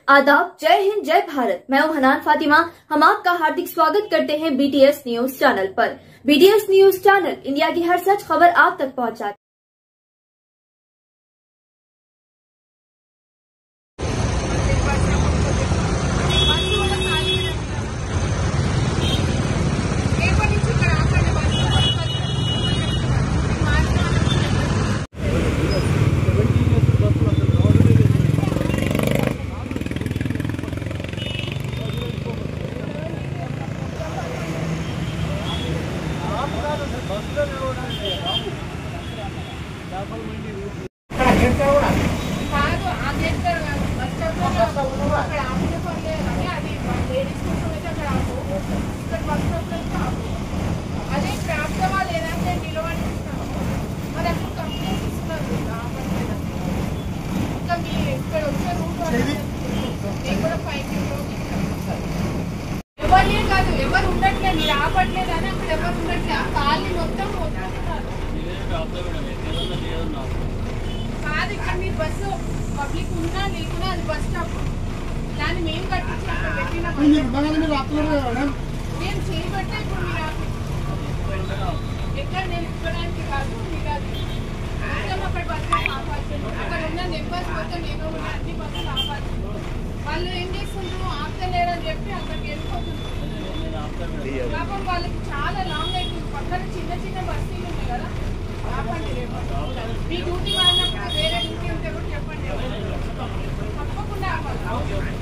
आदाब, जय हिंद, जय भारत। मैं हूं हनान फातिमा। हम आपका हार्दिक स्वागत करते हैं BTS न्यूज चैनल पर। BTS न्यूज चैनल इंडिया की हर सच खबर आप तक पहुंचाता है। ఎవరు ఉండట్లేదు, మీరు ఆపట్లేదు అని అక్కడ ఎవరు ఉండట్లేదు. ఖాళీ మొత్తం కాదు. ఇక్కడ మీరు బస్సు పబ్లిక్ ఉన్నా లేకున్నా అది బస్ స్టాప్. దాన్ని మేము కట్టించి అక్కడ పెట్టినాం. మేము చేయబట్టే ఇప్పుడు మీరు ఎక్కడ నిలుపుకోవడానికి కాదు. మీరు అది మొత్తం అక్కడ బస్సు ఆపాల్సింది. అక్కడ ఉన్న నెంబర్స్ మొత్తం ఏమో అన్ని బస్సులు ఆపాల్సింది. వాళ్ళు ఏం చేస్తుండ్రు, ఆపుతలేరని చెప్పి అక్కడికి వెళ్ళిపోతున్నారు. పాపం వాళ్ళకి చాలా లాంగ్ అవుతుంది. పక్కన చిన్న చిన్న బస్తీలు ఉన్నాయి కదా, ఆపండి. మీ డ్యూటీ మారినప్పుడు వేరే డ్యూటీ ఉంటే కూడా చెప్పండి, తప్పకుండా ఆపాలి.